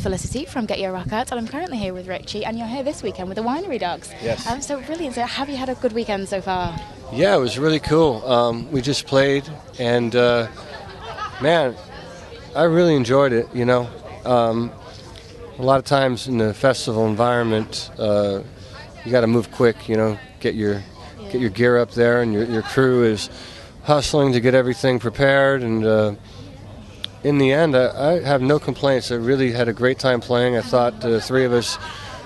Felicity from Get Your Rock Out, and I'm currently here with Richie, and you're here this weekend with the Winery Dogs. Yes. So brilliant. So have you had a good weekend so far? Yeah, it was really cool. We just played, and man, I really enjoyed it. You know, a lot of times in the festival environment, you got to move quick. You know, get your gear up there, and your crew is hustling to get everything prepared, and in the end, I have no complaints. I really had a great time playing. I thought the three of us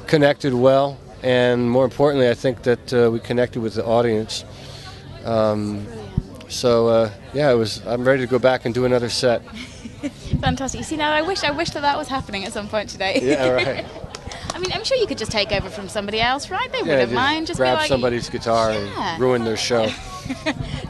connected well, and more importantly, I think that we connected with the audience. Yeah, I'm ready to go back and do another set. Fantastic. You see, now I wish that was happening at some point today. Yeah, right. I mean, I'm sure you could just take over from somebody else, right? They Yeah, wouldn't mind. Just grab be like, somebody's guitar and ruin their show.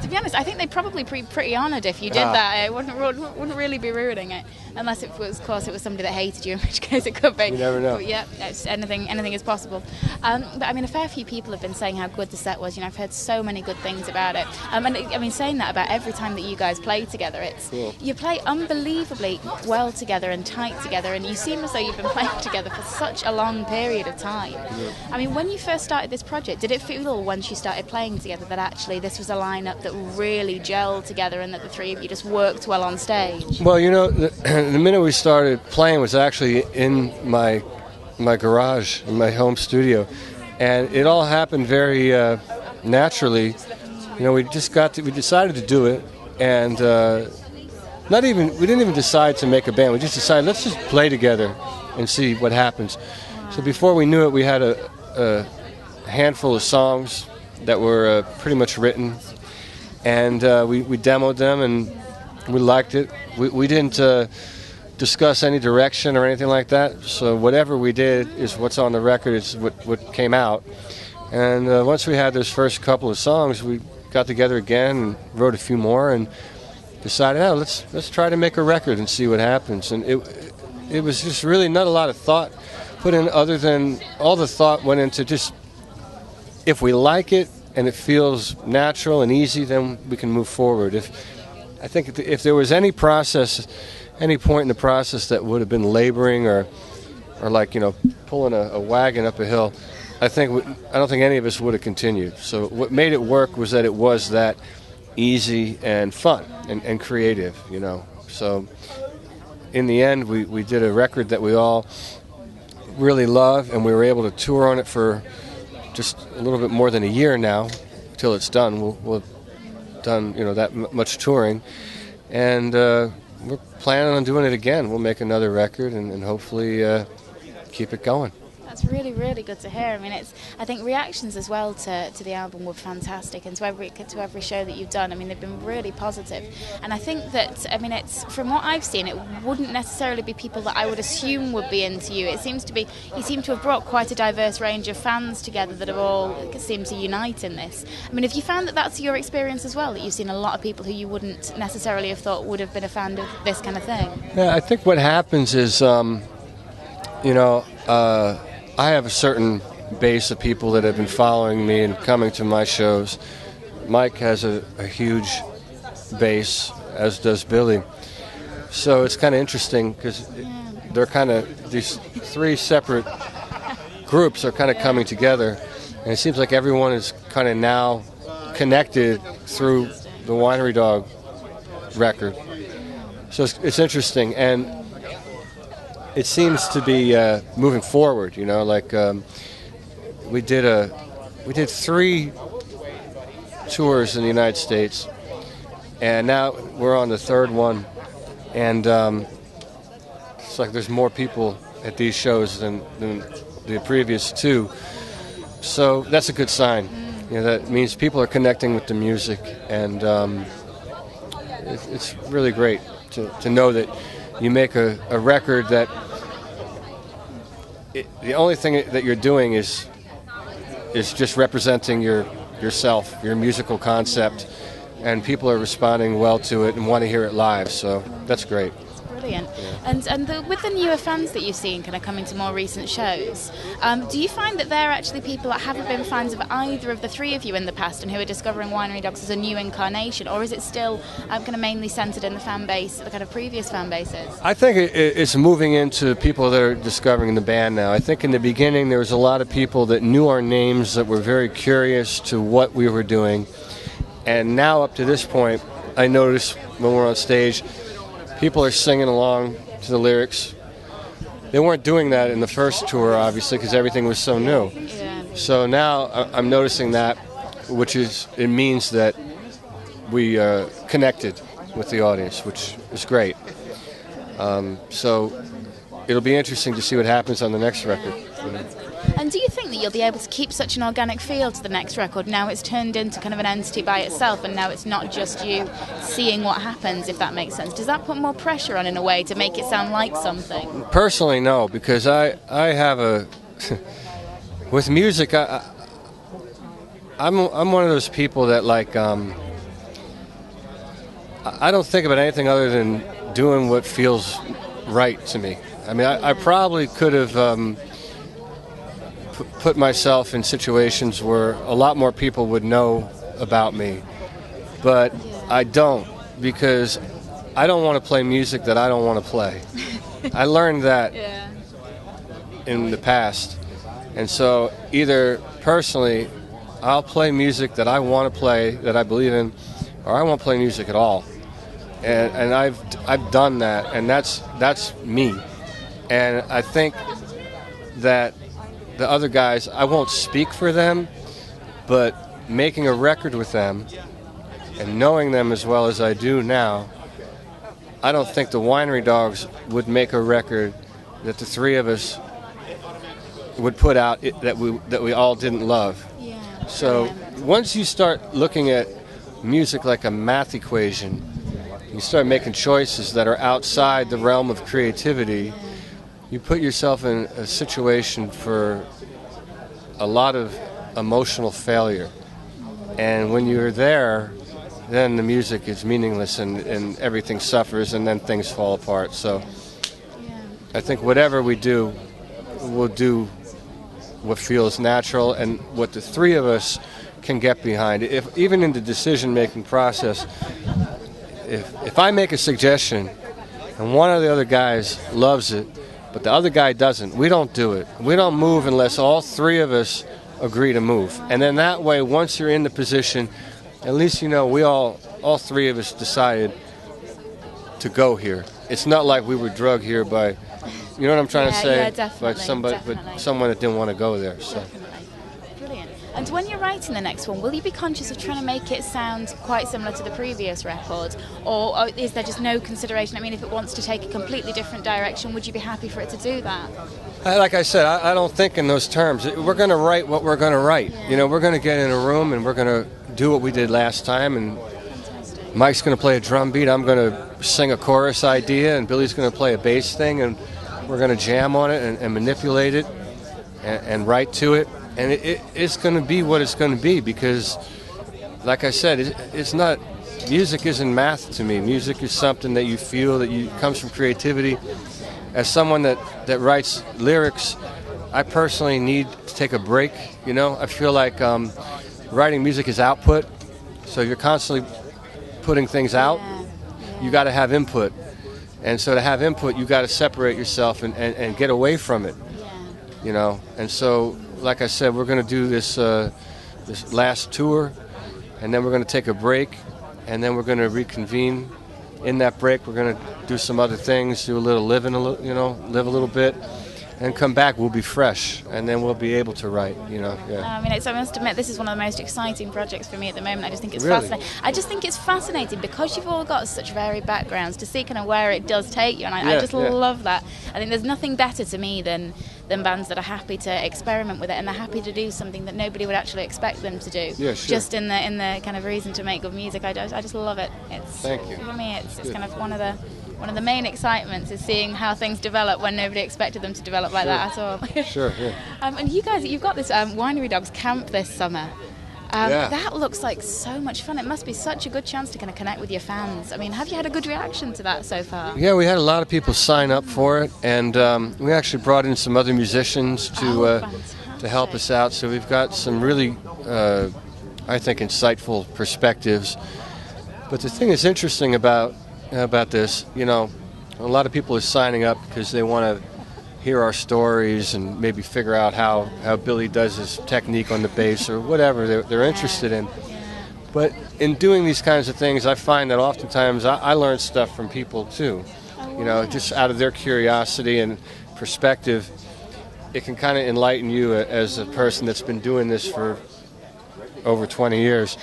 To be honest, I think they'd probably be pretty honoured if you did that. It wouldn't really be ruining it, unless it was, of course, it was somebody that hated you, in which case it could be. You never know. But yeah, anything is possible. But I mean, a fair few people have been saying how good the set was. You know, I've heard so many good things about it. And I mean, saying that about every time that you guys play together, it's cool. You play unbelievably well together and tight together, and you seem as though you've been playing together for such a long period of time. Yeah. I mean, when you first started this project, did it feel once you started playing together that actually this was a lineup that really gelled together and that the three of you just worked well on stage? Well, you know, the minute we started playing was actually in my garage, in my home studio, and it all happened very naturally. You know, we decided to do it, and we didn't even decide to make a band. We just decided, let's just play together and see what happens. Wow. So before we knew it, we had a handful of songs that were pretty much written, and we demoed them, and we liked it. We didn't discuss any direction or anything like that, so whatever we did is what's on the record, is what came out. And once we had those first couple of songs, we got together again and wrote a few more and decided, let's try to make a record and see what happens. And it was just really not a lot of thought put in, other than all the thought went into just, if we like it and it feels natural and easy, then we can move forward. I think if there was any process, any point in the process that would have been laboring or like, you know, pulling a wagon up a hill, I don't think any of us would have continued. So what made it work was that it was that easy and fun and creative, you know. So in the end, we did a record that we all really love, and we were able to tour on it for just a little bit more than a year now, till it's done. We'll have done, you know, that much touring, and we're planning on doing it again. We'll make another record and hopefully keep it going. That's really, really good to hear. I mean, I think reactions as well to the album were fantastic, and to every show that you've done, I mean, they've been really positive. And I think that, I mean, it's, from what I've seen, it wouldn't necessarily be people that I would assume would be into you. It seems to be, you seem to have brought quite a diverse range of fans together that have all seemed to unite in this. I mean, have you found that that's your experience as well, that you've seen a lot of people who you wouldn't necessarily have thought would have been a fan of this kind of thing? Yeah, I think what happens is, you know, I have a certain base of people that have been following me and coming to my shows. Mike has a huge base, as does Billy. So it's kind of interesting because they're kind of, these three separate groups are kind of coming together, and it seems like everyone is kind of now connected through the Winery Dog record. So it's interesting, and it seems to be moving forward, you know. Like we did 3 tours in the United States, and now we're on the 3rd one, and it's like there's more people at these shows than the previous 2. So that's a good sign. You know, that means people are connecting with the music, and it's really great to know that you make a record that the only thing that you're doing is just representing yourself, your musical concept, and people are responding well to it and want to hear it live. So that's great. Brilliant. Yeah. And with the newer fans that you've seen kind of coming to more recent shows, do you find that they're actually people that haven't been fans of either of the three of you in the past and who are discovering Winery Dogs as a new incarnation, or is it still kind of mainly centred in the fan base, the kind of previous fan bases? I think it's moving into people that are discovering the band now. I think in the beginning there was a lot of people that knew our names, that were very curious to what we were doing. And now up to this point, I notice when we're on stage, people are singing along to the lyrics. They weren't doing that in the first tour, obviously, because everything was so new. Yeah. So now I'm noticing that, it means that we connected with the audience, which is great. So it'll be interesting to see what happens on the next record. And do you think that you'll be able to keep such an organic feel to the next record? Now it's turned into kind of an entity by itself, and now it's not just you seeing what happens, if that makes sense. Does that put more pressure on, in a way, to make it sound like something? Personally, no, because I have with music, I'm one of those people that, like, I don't think about anything other than doing what feels right to me. I mean, I probably could have put myself in situations where a lot more people would know about me, but I don't, because I don't want to play music that I don't want to play. I learned that in the past, and so either personally I'll play music that I want to play, that I believe in, or I won't play music at all. And I've done that, and that's me. And I think that the other guys, I won't speak for them, but making a record with them and knowing them as well as I do now, I don't think the Winery Dogs would make a record that the three of us would put out that we all didn't love. Yeah. So once you start looking at music like a math equation, you start making choices that are outside the realm of creativity, you put yourself in a situation for a lot of emotional failure. And when you're there, then the music is meaningless and everything suffers, and then things fall apart. So I think whatever we do, we'll do what feels natural and what the three of us can get behind. Even in the decision-making process, if I make a suggestion and one of the other guys loves it, but the other guy doesn't, we don't do it. We don't move unless all three of us agree to move. And then that way, once you're in the position, at least you know we all three of us decided to go here. It's not like we were drugged here by, you know what I'm trying to say? Yeah, by someone that didn't want to go there. So. Brilliant. And when you're writing the next one, will you be conscious of trying to make it sound quite similar to the previous record? Or is there just no consideration? I mean, if it wants to take a completely different direction, would you be happy for it to do that? Like I said, I don't think in those terms. We're going to write what we're going to write. Yeah. You know, we're going to get in a room and we're going to do what we did last time. And Mike's going to play a drum beat. I'm going to sing a chorus idea, and Billy's going to play a bass thing, and we're going to jam on it and manipulate it and write to it. And it's going to be what it's going to be, because, like I said, it's not, music isn't math to me. Music is something that you feel, comes from creativity. As someone that writes lyrics, I personally need to take a break, you know. I feel like writing music is output, so you're constantly putting things out. You got to have input. And so to have input, you got to separate yourself and get away from it, you know. And so, like I said, we're going to do this last tour, and then we're going to take a break, and then we're going to reconvene. In that break, we're going to do some other things, do a little living, live a little bit, and come back. We'll be fresh, and then we'll be able to write, you know. Yeah. I mean, I must admit, this is one of the most exciting projects for me at the moment. I just think it's Really? fascinating. I just think it's fascinating because you've all got such varied backgrounds, to see kind of where it does take you, and I just love that. I think there's nothing better to me than bands that are happy to experiment with it, and they're happy to do something that nobody would actually expect them to do. Yeah, sure. Just in the kind of reason to make good music. I just love it. Thank you. For me, it's kind of one of the main excitements is seeing how things develop when nobody expected them to develop like that at all. Sure, yeah. And you guys, you've got this Winery Dogs camp this summer. That looks like so much fun. It must be such a good chance to kind of connect with your fans. I mean, have you had a good reaction to that so far? Yeah, we had a lot of people sign up for it, and we actually brought in some other musicians to help us out. So we've got some really, I think, insightful perspectives. But the thing that's interesting about this, you know, a lot of people are signing up because they want to hear our stories and maybe figure out how Billy does his technique on the bass or whatever they're interested in. But in doing these kinds of things, I find that oftentimes I learn stuff from people too. You know, just out of their curiosity and perspective, it can kind of enlighten you as a person that's been doing this for over 20 years.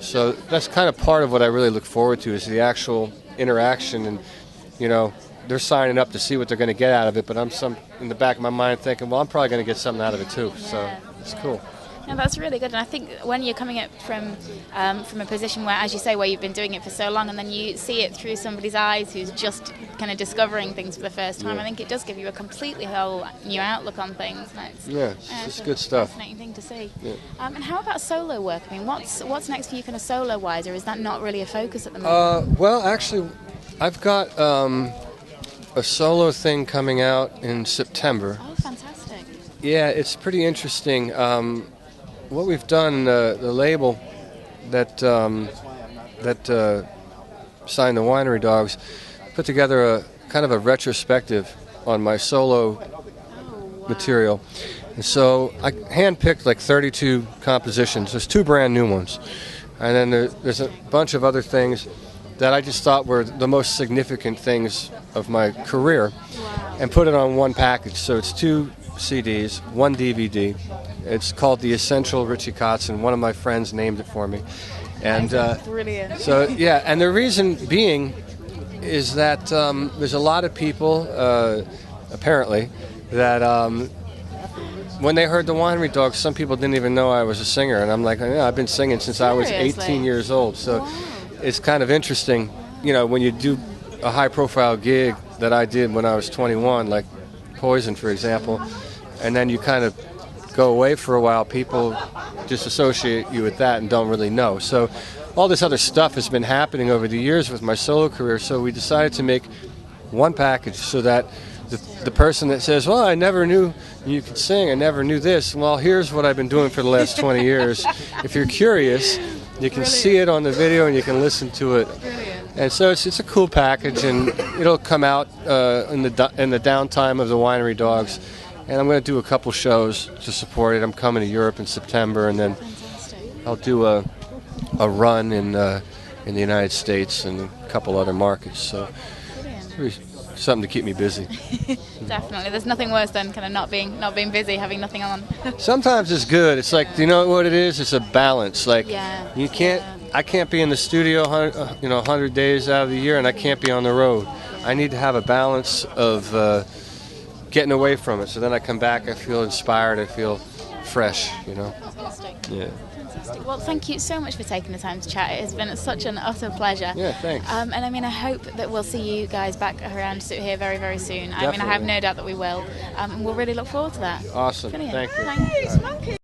So that's kind of part of what I really look forward to, is the actual interaction. And, you know, they're signing up to see what they're going to get out of it, but I'm in the back of my mind thinking, well, I'm probably going to get something out of it too. So it's cool. No, that's really good, and I think when you're coming up from a position where, as you say, where you've been doing it for so long, and then you see it through somebody's eyes who's just kind of discovering things for the first time, I think it does give you a completely whole new outlook on things. It's good stuff. Fascinating thing to see. Yeah. And how about solo work? I mean, what's next for you, kind of solo-wise, or is that not really a focus at the moment? Well, actually, I've got a solo thing coming out in September. Oh, fantastic! Yeah, it's pretty interesting. What we've done, the label that signed the Winery Dogs, put together a kind of a retrospective on my solo material. And so I handpicked like 32 compositions. There's 2 brand new ones. And then there's a bunch of other things that I just thought were the most significant things of my career, and put it on one package. So it's 2 CDs, 1 DVD. It's called The Essential Richie Kotzen. One of my friends named it for me. And brilliant. So, yeah, and the reason being is that there's a lot of people, apparently, that when they heard the Winery Dogs, some people didn't even know I was a singer. And I'm like, I've been singing since I was 18 years old. So it's kind of interesting, you know, when you do a high-profile gig that I did when I was 21, like Poison, for example, and then you kind of go away for a while, people just associate you with that and don't really know. So all this other stuff has been happening over the years with my solo career, so we decided to make one package so that the person that says, well, I never knew you could sing, I never knew this, well, here's what I've been doing for the last 20 years. If you're curious, you can see it on the video and you can listen to it. And so it's a cool package, and it'll come out in the downtime of the Winery Dogs. And I'm going to do a couple shows to support it. I'm coming to Europe in September, and then I'll do a run in the United States and a couple other markets. So something to keep me busy. Definitely. There's nothing worse than kind of not being busy, having nothing on. Sometimes it's good. It's like, you know what it is? It's a balance. Like you can't. I can't be in the studio 100 days out of the year, and I can't be on the road. I need to have a balance of getting away from it. So then I come back, I feel inspired, I feel fresh, you know. Fantastic. Yeah. Fantastic. Well, thank you so much for taking the time to chat. It has been such an utter pleasure. Yeah, thanks. And I mean, I hope that we'll see you guys back around here very, very soon. Definitely. I mean, I have no doubt that we will. And we'll really look forward to that. Awesome. Brilliant. Thank you. Thanks.